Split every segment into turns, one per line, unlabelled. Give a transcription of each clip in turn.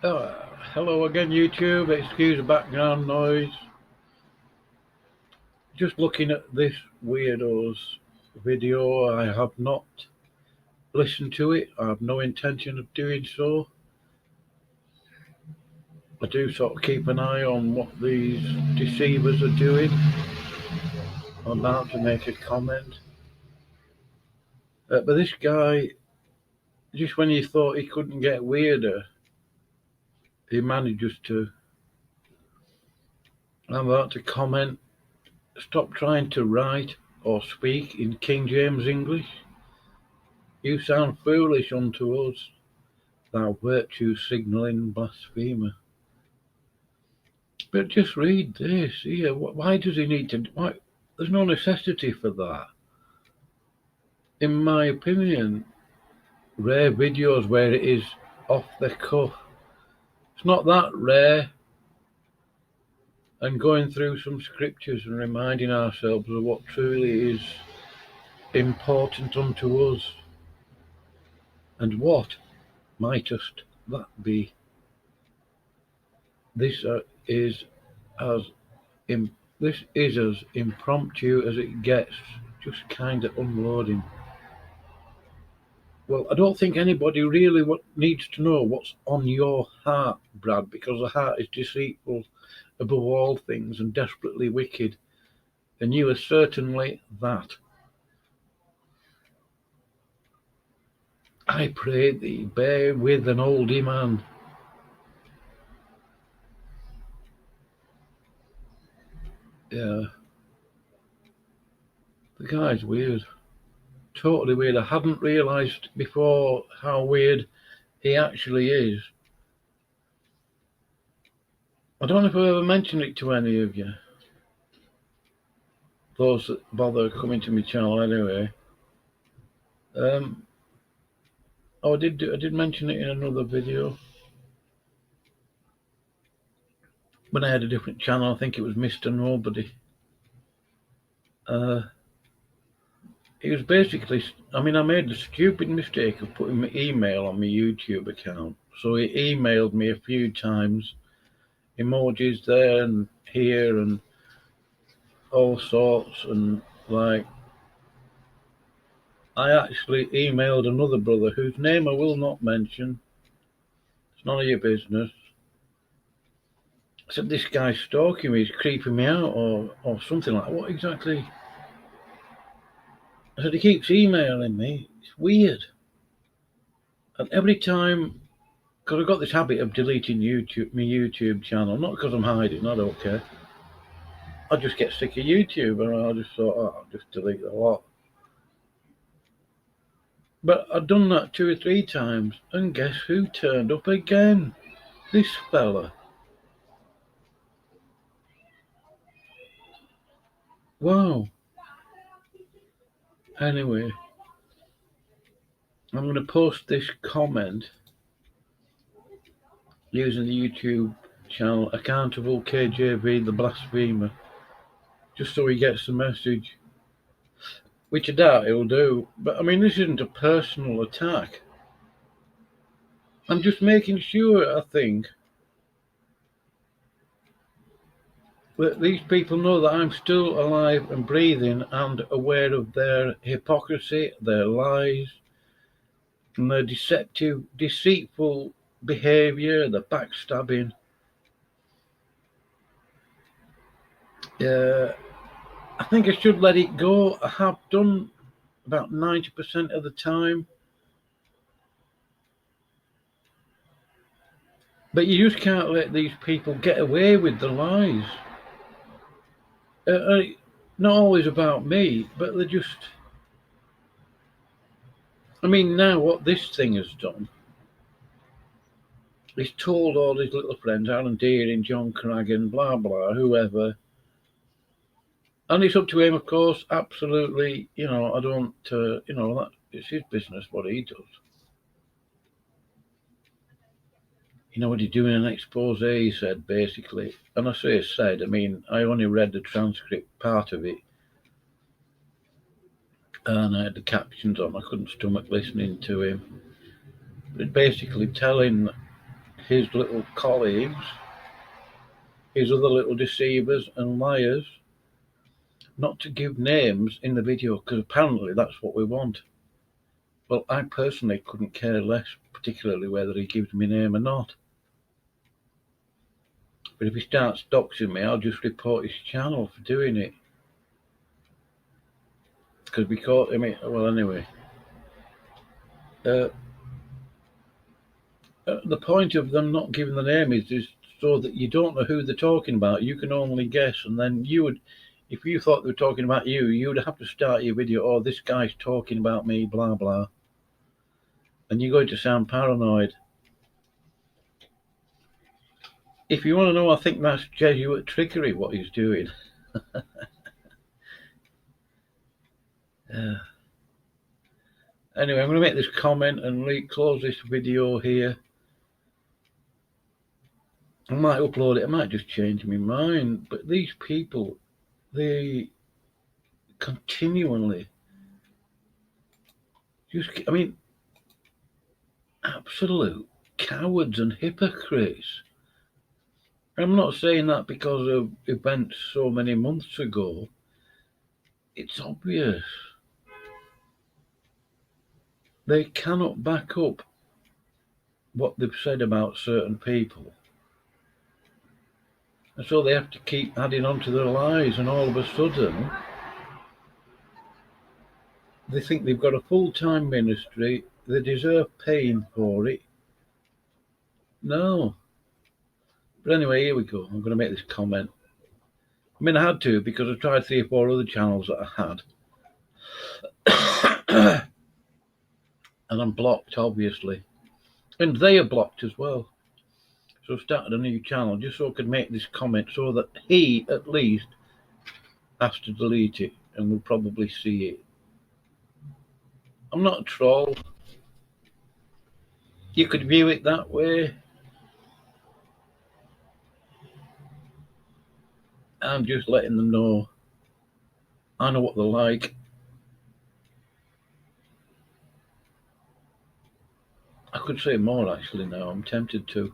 Hello again, YouTube. Excuse the background noise. Just looking at this weirdo's video. I have not listened to it. I have no intention of doing so. I do sort of keep an eye on what these deceivers are doing. I'm about to make a comment. But this guy, just when you thought he couldn't get weirder, he manages to. I'm about to comment. Stop trying to write or speak in King James English. You sound foolish unto us, thou virtue-signalling blasphemer. But just read this here. Why does he need to? Why? There's no necessity for that. In my opinion, rare videos where it is off the cuff. It's not that rare. And going through some scriptures and reminding ourselves of what truly is important unto us. And what mightest that be? This is as impromptu as it gets, just kind of unloading. Well, I don't think anybody really needs to know what's on your heart, Brad, because the heart is deceitful above all things and desperately wicked, and you are certainly that. I pray thee, bear with an oldie man. Yeah, the guy's weird. Totally weird. I hadn't realised before how weird he actually is. I don't know if I ever mentioned it to any of you. Those that bother coming to my channel anyway. I did mention it in another video. When I had a different channel, I think it was Mr. Nobody. It was basically, I made the stupid mistake of putting my email on my YouTube account. So he emailed me a few times, emojis there and here and all sorts, and like, I actually emailed another brother whose name I will not mention. It's none of your business. I said, this guy's stalking me, he's creeping me out, or something like that. What exactly? I said, he keeps emailing me. It's weird. And every time, because I've got this habit of deleting my YouTube channel, not because I'm hiding, I don't care. I just get sick of YouTube, and I just thought, I'll just delete the lot. But I'd done that 2 or 3 times, and guess who turned up again? This fella. Wow. Anyway, I'm going to post this comment using the YouTube channel Accountable KJV, the blasphemer, just so he gets the message, which I doubt he'll do. But this isn't a personal attack. I'm just making sure, I think, that these people know that I'm still alive and breathing and aware of their hypocrisy, their lies, and their deceitful behaviour, the backstabbing. I think I should let it go. I have done about 90% of the time. But you just can't let these people get away with the lies. Not always about me, but they're just... now what this thing has done, he's told all his little friends, Alan Deering, John Craggan, blah, blah, whoever. And it's up to him, of course, absolutely. I don't, it's his business what he does. What he's doing an expose, he said, basically. And I say said, I only read the transcript part of it. And I had the captions on. I couldn't stomach listening to him. But basically telling his little colleagues, his other little deceivers and liars, not to give names in the video, because apparently that's what we want. Well, I personally couldn't care less, particularly whether he gives me name or not. But if he starts doxing me, I'll just report his channel for doing it. Because we caught him, well, anyway. The point of them not giving the name is so that you don't know who they're talking about. You can only guess, and then you would, if you thought they were talking about you, you'd have to start your video, oh, this guy's talking about me, blah, blah. And you're going to sound paranoid. If you want to know, I think that's Jesuit trickery, what he's doing. Anyway, I'm going to make this comment and close this video here. I might upload it, I might just change my mind, but these people, they continually just, I mean, absolute cowards and hypocrites. I'm not saying that because of events so many months ago. It's obvious. They cannot back up what they've said about certain people. And so they have to keep adding on to their lies, and all of a sudden they think they've got a full-time ministry, they deserve paying for it. No. But anyway, here we go. I'm going to make this comment. I mean, I had to, because I tried 3 or 4 other channels that I had. And I'm blocked, obviously. And they are blocked as well. So I started a new channel just so I could make this comment so that he, at least, has to delete it and will probably see it. I'm not a troll. You could view it that way. I'm just letting them know. I know what they're like. I could say more actually now. I'm tempted to.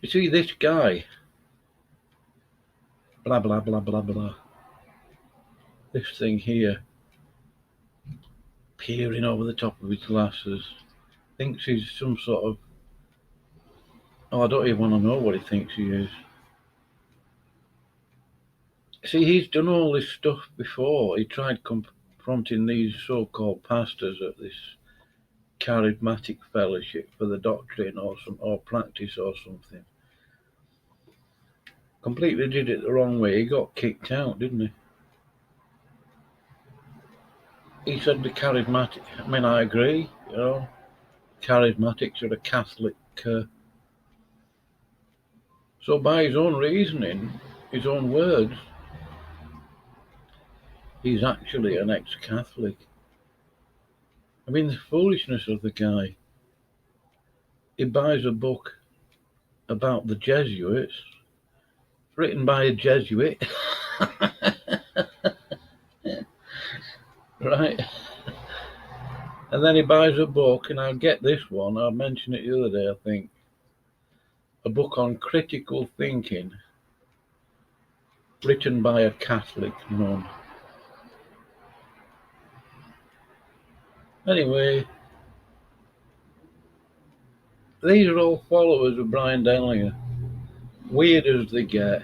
You see this guy. Blah, blah, blah, blah, blah. This thing here. Peering over the top of his glasses. Thinks he's some sort of... Oh, I don't even want to know what he thinks he is. See, he's done all this stuff before. He tried confronting these so-called pastors at this charismatic fellowship for the doctrine or practice or something. Completely did it the wrong way. He got kicked out, didn't he? He said the charismatic, I mean, I agree, you know, charismatics are a Catholic. So by his own reasoning, his own words, he's actually an ex-Catholic. I mean, the foolishness of the guy. He buys a book about the Jesuits, written by a Jesuit, right? And then he buys a book, and I'll get this one, I mentioned it the other day, I think, a book on critical thinking, written by a Catholic nun. Anyway, these are all followers of Brian Denlinger, weird as they get.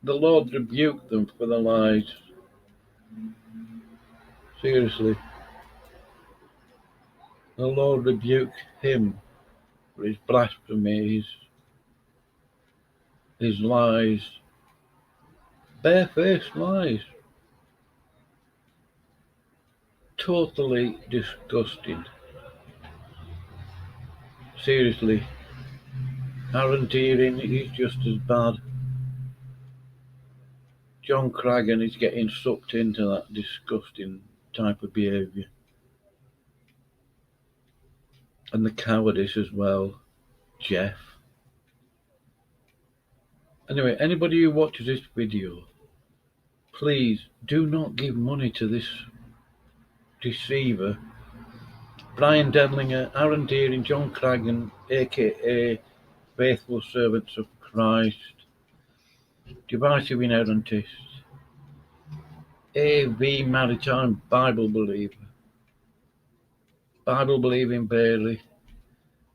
The Lord rebuked them for their lies. Seriously. The Lord rebuked him for his blasphemy, his lies, barefaced lies. Totally disgusting. Seriously. Aaron Deering is just as bad. John Craggan is getting sucked into that disgusting type of behaviour. And the cowardice as well. Jeff. Anyway, anybody who watches this video, please do not give money to this deceiver Brian Denlinger, Aaron Deering, John Craggan, aka Faithful Servants of Christ, Divisive Inerrantists, AV Maritime Bible Believer, Bible Believing Bailey,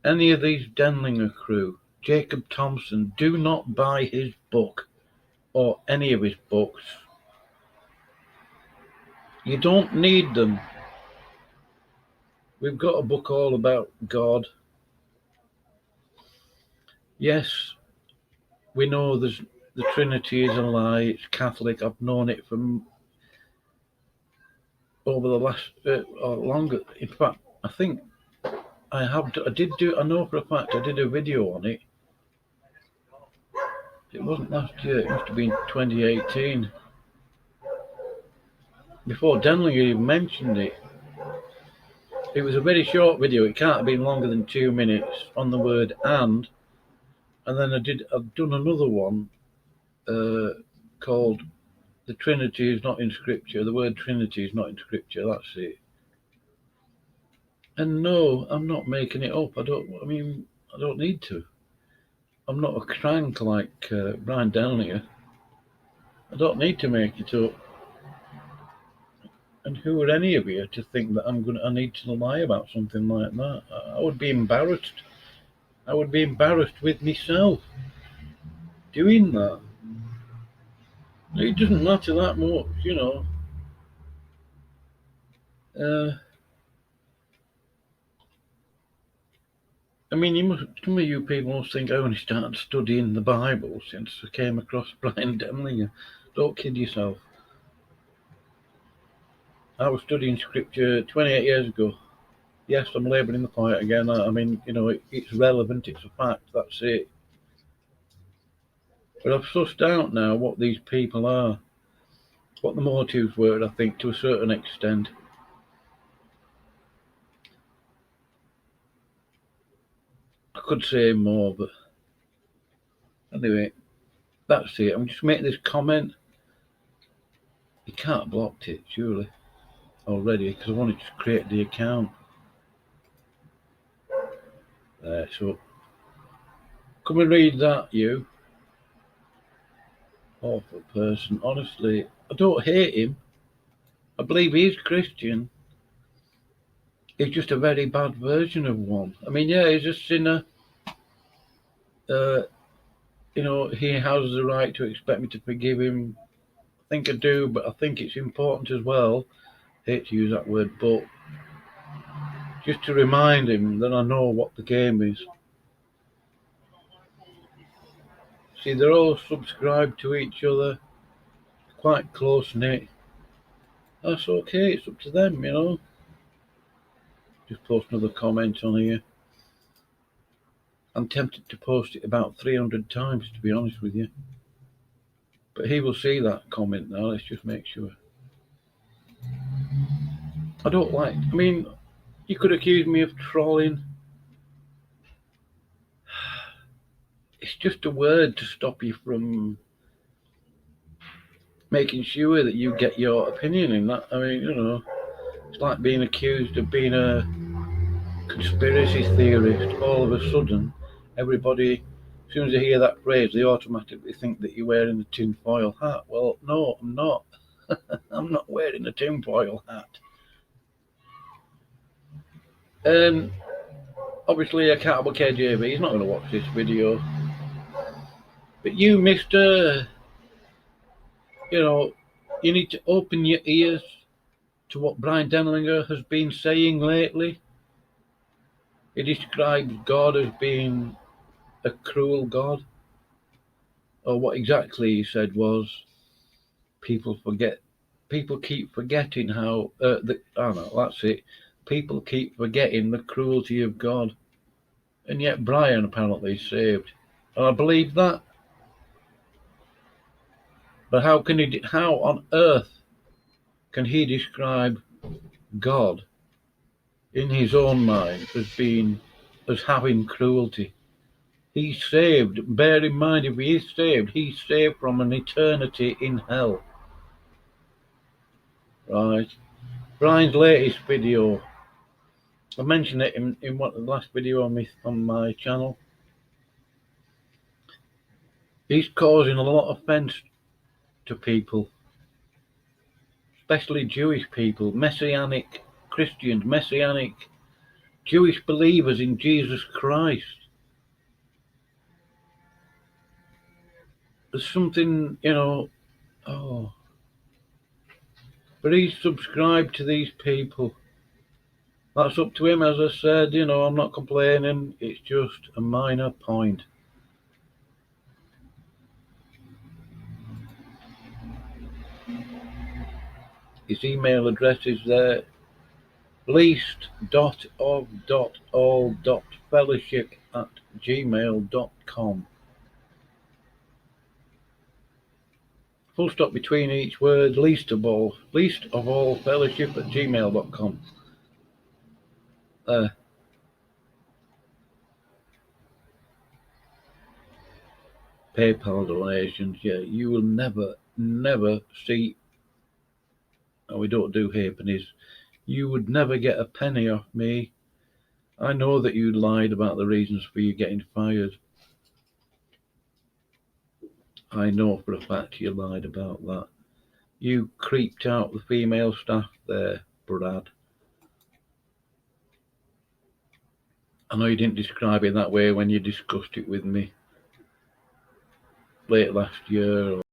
any of these Denlinger crew, Jacob Thompson, do not buy his book or any of his books. You don't need them. We've got a book all about God. Yes, we know the Trinity is a lie. It's Catholic. I've known it from over the last or longer. In fact, I think I know for a fact I did a video on it. It wasn't last year. It must have been 2018. Before Denlinger even mentioned it. It was a very short video. It can't have been longer than 2 minutes on the word and then I've done another one called The Trinity is not in Scripture. The word Trinity is not in Scripture. That's it. And no, I'm not making it up. I don't need to. I'm not a crank like Brian Denlinger. I don't need to make it up. And who are any of you to think that I need to lie about something like that? I would be embarrassed. I would be embarrassed with myself doing that. It doesn't matter that much, you know. I mean, some of you people must think I only started studying the Bible since I came across Brian Denlinger. Don't kid yourself. I was studying Scripture 28 years ago. Yes, I'm labouring the point again. I mean, you know, it's relevant, it's a fact, that's it. But I've sussed out now what these people are, what the motives were, I think, to a certain extent. I could say more, but anyway, that's it. I'm just making this comment. You can't have blocked it, surely, already, because I wanted to create the account. There, so come and read that, you. Awful person. Honestly, I don't hate him. I believe he's Christian. He's just a very bad version of one. I mean, yeah, he's a sinner. You know, he has the right to expect me to forgive him. I think I do, but I think it's important as well. Hate to use that word, but just to remind him that I know what the game is. See, they're all subscribed to each other, quite close-knit. That's okay, it's up to them, you know. Just post another comment on here. I'm tempted to post it about 300 times, to be honest with you. But he will see that comment now, let's just make sure. I mean, you could accuse me of trolling. It's just a word to stop you from making sure that you get your opinion in that. I mean, you know, it's like being accused of being a conspiracy theorist. All of a sudden, everybody, as soon as they hear that phrase, they automatically think that you're wearing a tinfoil hat. Well, no, I'm not. I'm not wearing a tinfoil hat. Obviously, Accountable KJV, he's not going to watch this video. But you, mister, you know, you need to open your ears to what Brian Denlinger has been saying lately. He describes God as being a cruel God. Or what exactly he said was, people keep forgetting how, that's it. People keep forgetting the cruelty of God. And yet Brian apparently is saved. And I believe that. But how on earth can he describe God in his own mind as having cruelty? He's saved. Bear in mind, if he is saved, he's saved from an eternity in hell. Right. Brian's latest video, I mentioned it in the last video on my channel. He's causing a lot of offence to people, especially Jewish people, Messianic Christians, Messianic Jewish believers in Jesus Christ. There's something, but he's subscribed to these people. That's up to him, as I said, I'm not complaining, it's just a minor point. His email address is there, least.of.all.fellowship@gmail.com. Full stop between each word, least of all fellowship@gmail.com. PayPal donations, yeah, you will never see, and we don't do halfpennies. You would never get a penny off me. I know that you lied about the reasons for you getting fired. I know for a fact you lied about that. You creeped out the female staff there, Brad. I know you didn't describe it that way when you discussed it with me late last year.